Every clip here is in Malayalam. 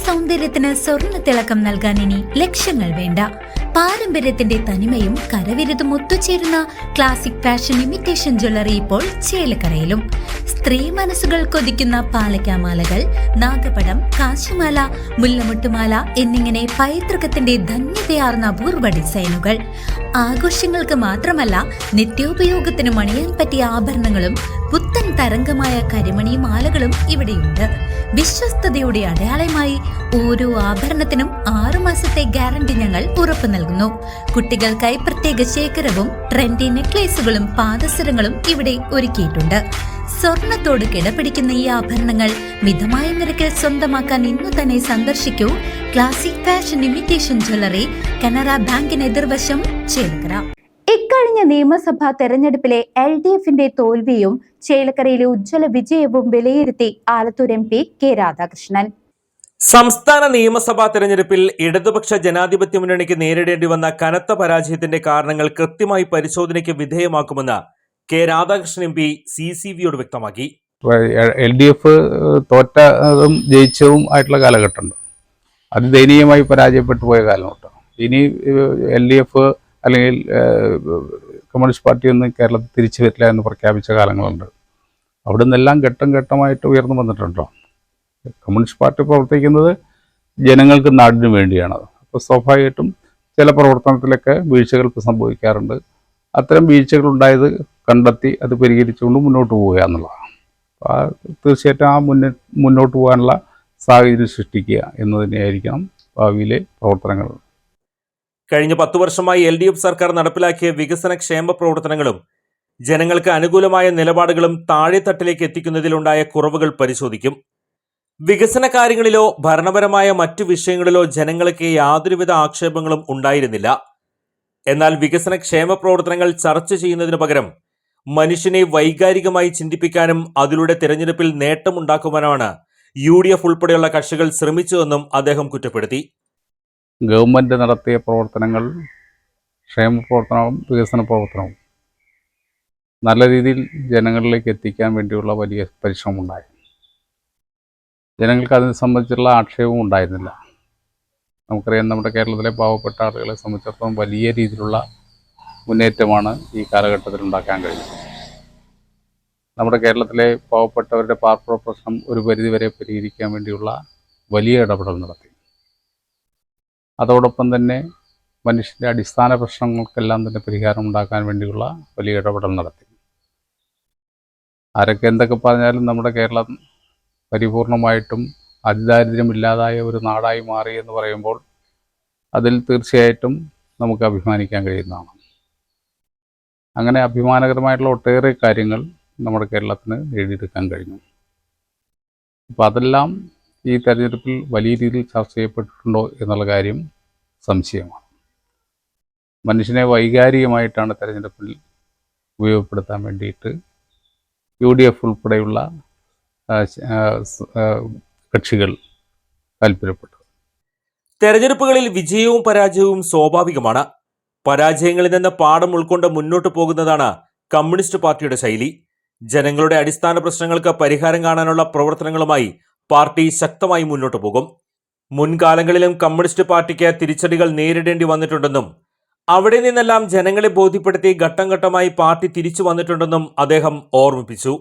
സൗന്ദര്യത്തിന് സ്വർണ്ണ തിളക്കം നൽകാൻ ഇനി ലക്ഷങ്ങൾ വേണ്ട. പാരമ്പര്യത്തിന്റെ തനിമയും കരവിരുതും ഒത്തുചേരുന്ന ക്ലാസിക് ഫാഷൻ ഇമിറ്റേഷൻ ജ്വല്ലറി ഇപ്പോൾ ചേലക്കരയിലും. സ്ത്രീ മനസ്സുകൾ കൊതിക്കുന്ന പാലക്കാമാലകൾ, നാഗപടം, കാശിമാല, മുല്ലമുട്ടുമാല എന്നിങ്ങനെ പൈതൃകത്തിന്റെ ധന്യതയാർന്ന അപൂർവ ഡിസൈനുകൾ. ആഘോഷങ്ങൾക്ക് മാത്രമല്ല, നിത്യോപയോഗത്തിന് മണിയാൻ പറ്റിയ ആഭരണങ്ങളും പുത്തൻ തരംഗമായ കരിമണി മാലകളും ഇവിടെയുണ്ട്. വിശ്വസ്തയുടെ അടയാളമായി ഓരോ ആഭരണത്തിനും 6 മാസത്തെ ഗ്യാരണ്ടി ഞങ്ങൾ ഉറപ്പു നൽകുന്നു. കുട്ടികൾക്കായി പ്രത്യേക ശേഖരവും ട്രെൻഡി നെക്ലേസുകളും പാദസരങ്ങളും ഇവിടെ ഒരുക്കിയിട്ടുണ്ട്. സ്വർണത്തോട് കിടപിടിക്കുന്ന ഈ ആഭരണങ്ങൾ മിതമായ നിരക്കിൽ സ്വന്തമാക്കാൻ ഇന്നു തന്നെ സന്ദർശിക്കൂ classic fashion imitation jewellery, Canara ബാങ്കിന് എതിർവശം, ചേലക്കര. ഇക്കഴിഞ്ഞ നിയമസഭാ തെരഞ്ഞെടുപ്പിലെ LDFന്റെ തോൽവിയും ചേലക്കരയിലെ ഉജ്ജ്വല വിജയവും വിലയിരുത്തി ആലത്തൂർ MP കെ രാധാകൃഷ്ണൻ. സംസ്ഥാന നിയമസഭാ തെരഞ്ഞെടുപ്പിൽ ഇടതുപക്ഷ ജനാധിപത്യ മുന്നണിക്ക് നേരിടേണ്ടി വന്ന കനത്ത പരാജയത്തിന്റെ കാരണങ്ങൾ കൃത്യമായി പരിശോധനയ്ക്ക് വിധേയമാക്കുമെന്ന് കെ രാധാകൃഷ്ണൻ MP CCVയോട് വ്യക്തമാക്കി. LDF തോറ്റതും ജയിച്ചതും ആയിട്ടുള്ള കാലഘട്ടമുണ്ട്. അത് ദയനീയമായി പരാജയപ്പെട്ടു പോയ കാലമുണ്ട്. ഇനി LDF അല്ലെങ്കിൽ കമ്മ്യൂണിസ്റ്റ് പാർട്ടിയൊന്നും കേരളത്തിൽ തിരിച്ചു വരില്ല എന്ന് പ്രഖ്യാപിച്ച കാലങ്ങളുണ്ട്. അവിടെ നിന്നെല്ലാം ഘട്ടം ഘട്ടമായിട്ട് ഉയർന്നു വന്നിട്ടുണ്ടോ? കമ്മ്യൂണിസ്റ്റ് പാർട്ടി പ്രവർത്തിക്കുന്നത് ജനങ്ങൾക്ക് നാടിനു വേണ്ടിയാണ്. അപ്പോൾ സ്വാഭാവികമായിട്ടും ചില പ്രവർത്തനത്തിലൊക്കെ വീഴ്ചകൾ സംഭവിക്കാറുണ്ട്. അത്തരം വീഴ്ചകൾ ഉണ്ടായത് കണ്ടെത്തി അത് പരിഹരിച്ചുകൊണ്ട് മുന്നോട്ട് പോവുക എന്നുള്ളതാണ്. തീർച്ചയായിട്ടും ആ മുന്നോട്ട് പോകാനുള്ള സാഹചര്യം സൃഷ്ടിക്കുക എന്ന് തന്നെയായിരിക്കണം ഭാവിയിലെ പ്രവർത്തനങ്ങൾ. കഴിഞ്ഞ 10 വർഷമായി LDF സർക്കാർ നടപ്പിലാക്കിയ വികസന ക്ഷേമ പ്രവർത്തനങ്ങളും ജനങ്ങൾക്ക് അനുകൂലമായ നിലപാടുകളും താഴെത്തട്ടിലേക്ക് എത്തിക്കുന്നതിലുണ്ടായ കുറവുകൾ പരിശോധിക്കും. വികസന കാര്യങ്ങളിലോ ഭരണപരമായ മറ്റു വിഷയങ്ങളിലോ ജനങ്ങൾക്ക് യാതൊരുവിധ ആക്ഷേപങ്ങളും ഉണ്ടായിരുന്നില്ല. എന്നാൽ വികസന ക്ഷേമ പ്രവർത്തനങ്ങൾ ചർച്ച ചെയ്യുന്നതിനു പകരം മനുഷ്യനെ വൈകാരികമായി ചിന്തിപ്പിക്കാനും അതിലൂടെ തിരഞ്ഞെടുപ്പിൽ നേട്ടമുണ്ടാക്കുവാനുമാണ് UDF ഉൾപ്പെടെയുള്ള കക്ഷികൾ ശ്രമിച്ചതെന്നും അദ്ദേഹം കുറ്റപ്പെടുത്തി. ഗവൺമെൻറ് നടത്തിയ പ്രവർത്തനങ്ങൾ, ക്ഷേമ പ്രവർത്തനവും വികസന പ്രവർത്തനവും നല്ല രീതിയിൽ ജനങ്ങളിലേക്ക് എത്തിക്കാൻ വേണ്ടിയുള്ള വലിയ പരിശ്രമം ഉണ്ടായി. ജനങ്ങൾക്ക് അതിനെ സംബന്ധിച്ചുള്ള ആക്ഷേപവും ഉണ്ടായിരുന്നില്ല. നമുക്കറിയാം, നമ്മുടെ കേരളത്തിലെ പാവപ്പെട്ട ആളുകളെ സംബന്ധിച്ചിടത്തോളം വലിയ രീതിയിലുള്ള മുന്നേറ്റമാണ് ഈ കാലഘട്ടത്തിൽ ഉണ്ടാക്കാൻ കഴിഞ്ഞത്. നമ്മുടെ കേരളത്തിലെ പാവപ്പെട്ടവരുടെ പാർപ്പിട പ്രശ്നം ഒരു പരിധിവരെ പരിഹരിക്കാൻ വേണ്ടിയുള്ള വലിയ ഇടപെടൽ നടത്തി. അതോടൊപ്പം തന്നെ മനുഷ്യൻ്റെ അടിസ്ഥാന പ്രശ്നങ്ങൾക്കെല്ലാം തന്നെ പരിഹാരം ഉണ്ടാക്കാൻ വേണ്ടിയുള്ള വലിയ ഇടപെടൽ നടത്തി. ആരൊക്കെ എന്തൊക്കെ പറഞ്ഞാലും നമ്മുടെ കേരളം പരിപൂർണമായിട്ടും അതിദാരിദ്ര്യമില്ലാതായ ഒരു നാടായി മാറി എന്ന് പറയുമ്പോൾ അതിൽ തീർച്ചയായിട്ടും നമുക്ക് അഭിമാനിക്കാൻ കഴിയുന്നതാണ്. അങ്ങനെ അഭിമാനകരമായിട്ടുള്ള ഒട്ടേറെ കാര്യങ്ങൾ നമ്മുടെ കേരളത്തിന് നേടിയെടുക്കാൻ കഴിഞ്ഞു. അപ്പോൾ അതെല്ലാം ഈ തെരഞ്ഞെടുപ്പിൽ വലിയ രീതിയിൽ ചർച്ച ചെയ്യപ്പെട്ടിട്ടുണ്ടോ എന്നുള്ള കാര്യം സംശയമാണ്. മനുഷ്യനെ വൈകാരികമായിട്ടാണ് തെരഞ്ഞെടുപ്പിൽ ഉപയോഗപ്പെടുത്താൻ വേണ്ടിയിട്ട് UDF ഉൾപ്പെടെയുള്ള കക്ഷികൾ താല്പര്യപ്പെട്ടു. തെരഞ്ഞെടുപ്പുകളിൽ വിജയവും പരാജയവും സ്വാഭാവികമാണ്. പരാജയങ്ങളിൽ നിന്ന് പാഠം ഉൾക്കൊണ്ട് മുന്നോട്ട് പോകുന്നതാണ് കമ്മ്യൂണിസ്റ്റ് പാർട്ടിയുടെ ശൈലി. ജനങ്ങളുടെ അടിസ്ഥാന പ്രശ്നങ്ങൾക്ക് പരിഹാരം കാണാനുള്ള പ്രവർത്തനങ്ങളുമായി പാർട്ടി ശക്തമായി മുന്നോട്ട് പോകും. മുൻകാലങ്ങളിലും കമ്മ്യൂണിസ്റ്റ് പാർട്ടിക്ക് തിരിച്ചടികൾ നേരിടേണ്ടി വന്നിട്ടുണ്ടെന്നും അവിടെ നിന്നെല്ലാം ജനങ്ങളെ ബോധ്യപ്പെടുത്തി ഘട്ടം ഘട്ടമായി പാർട്ടി തിരിച്ചു വന്നിട്ടുണ്ടെന്നും അദ്ദേഹം ഓർമ്മിപ്പിച്ചു.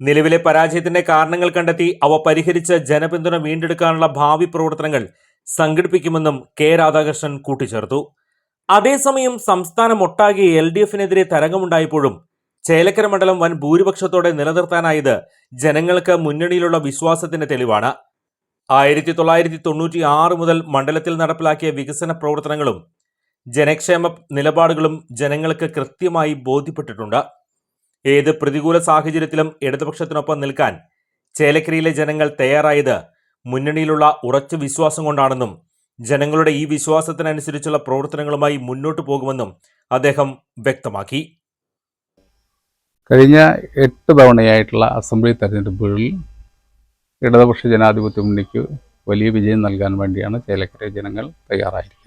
നിലവിലെ പരാജയത്തിന്റെ കാരണങ്ങൾ കണ്ടെത്തി അവ പരിഹരിച്ച് ജനപിന്തുണ വീണ്ടെടുക്കാനുള്ള ഭാവി പ്രവർത്തനങ്ങൾ സംഘടിപ്പിക്കുമെന്നും കെ രാധാകൃഷ്ണൻ കൂട്ടിച്ചേർത്തു. അതേസമയം സംസ്ഥാനമൊട്ടാകെ LDFനെതിരെ തരംഗമുണ്ടായപ്പോഴും ചേലക്കര മണ്ഡലം വൻ ഭൂരിപക്ഷത്തോടെ നിലനിർത്താനായത് ജനങ്ങൾക്ക് മുന്നണിയിലുള്ള വിശ്വാസത്തിന്റെ തെളിവാണ്. 1996 മുതൽ മണ്ഡലത്തിൽ നടപ്പിലാക്കിയ വികസന പ്രവർത്തനങ്ങളും ജനക്ഷേമ നിലപാടുകളും ജനങ്ങൾക്ക് കൃത്യമായി ബോധ്യപ്പെട്ടിട്ടുണ്ട്. ഏത് പ്രതികൂല സാഹചര്യത്തിലും ഇടതുപക്ഷത്തിനൊപ്പം നിൽക്കാൻ ചേലക്കരയിലെ ജനങ്ങൾ തയ്യാറായത് മുന്നണിയിലുള്ള ഉറച്ച വിശ്വാസം കൊണ്ടാണെന്നും ജനങ്ങളുടെ ഈ വിശ്വാസത്തിനനുസരിച്ചുള്ള പ്രവർത്തനങ്ങളുമായി മുന്നോട്ടു പോകുമെന്നും അദ്ദേഹം വ്യക്തമാക്കി. കഴിഞ്ഞ 8 തവണയായിട്ടുള്ള അസംബ്ലി തെരഞ്ഞെടുപ്പുകളിൽ ഇടതുപക്ഷ ജനാധിപത്യ മുന്നണിക്ക് വലിയ വിജയം നൽകാൻ വേണ്ടിയാണ് ചേലക്കര ജനങ്ങൾ തയ്യാറായിരിക്കുന്നത്.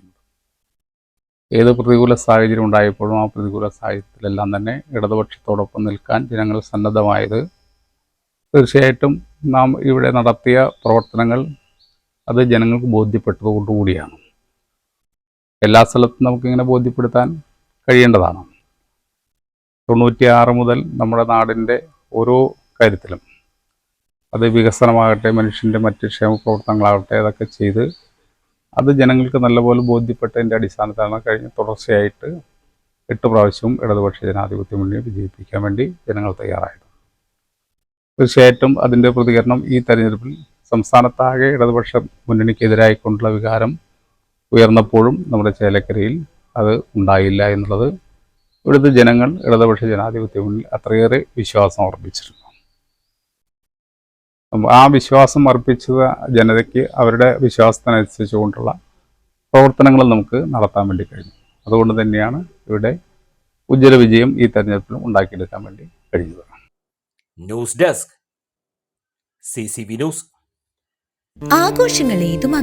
ഏത് പ്രതികൂല സാഹചര്യം ഉണ്ടായപ്പോഴും ആ പ്രതികൂല സാഹചര്യത്തിലെല്ലാം തന്നെ ഇടതുപക്ഷത്തോടൊപ്പം നിൽക്കാൻ ജനങ്ങൾ സന്നദ്ധമായത് തീർച്ചയായിട്ടും നാം ഇവിടെ നടത്തിയ പ്രവർത്തനങ്ങൾ അത് ജനങ്ങൾക്ക് ബോധ്യപ്പെട്ടതുകൊണ്ടുകൂടിയാണ്. എല്ലാ സ്ഥലത്തും നമുക്കിങ്ങനെ ബോധ്യപ്പെടുത്താൻ കഴിയേണ്ടതാണ്. 96 മുതൽ നമ്മുടെ നാടിൻ്റെ ഓരോ കാര്യത്തിലും, അത് വികസനമാകട്ടെ, മനുഷ്യൻ്റെ മറ്റ് ക്ഷേമ പ്രവർത്തനങ്ങളാകട്ടെ, അതൊക്കെ ചെയ്ത് അത് ജനങ്ങൾക്ക് നല്ലപോലെ ബോധ്യപ്പെട്ടതിൻ്റെ അടിസ്ഥാനത്തിലാണ് കഴിഞ്ഞ തുടർച്ചയായിട്ട് 8 പ്രാവശ്യവും ഇടതുപക്ഷ ജനാധിപത്യ മുന്നണിയെ വിജയിപ്പിക്കാൻ വേണ്ടി ജനങ്ങൾ തയ്യാറായത്. തീർച്ചയായിട്ടും അതിൻ്റെ പ്രതികരണം ഈ തെരഞ്ഞെടുപ്പിൽ സംസ്ഥാനത്താകെ ഇടതുപക്ഷ മുന്നണിക്കെതിരായിക്കൊണ്ടുള്ള വികാരം ഉയർന്നപ്പോഴും നമ്മുടെ ചേലക്കരയിൽ അത് ഉണ്ടായില്ല എന്നുള്ളത് ഇവിടുത്തെ ജനങ്ങൾ ഇടതുപക്ഷ ജനാധിപത്യ മുന്നിൽ അത്രയേറെ വിശ്വാസം അർപ്പിച്ചിട്ടുണ്ട്. ആ വിശ്വാസം അർപ്പിച്ച ജനതയ്ക്ക് അവരുടെ വിശ്വാസത്തിനനുസരിച്ചുകൊണ്ടുള്ള പ്രവർത്തനങ്ങൾ നമുക്ക് നടത്താൻ വേണ്ടി കഴിഞ്ഞു. അതുകൊണ്ട് തന്നെയാണ് ഇവിടെ ഉജ്ജ്വല വിജയം ഈ തെരഞ്ഞെടുപ്പിൽ ഉണ്ടാക്കിയെടുക്കാൻ വേണ്ടി കഴിഞ്ഞത്. News desk CCV news. ആഘോഷങ്ങൾ ഏതും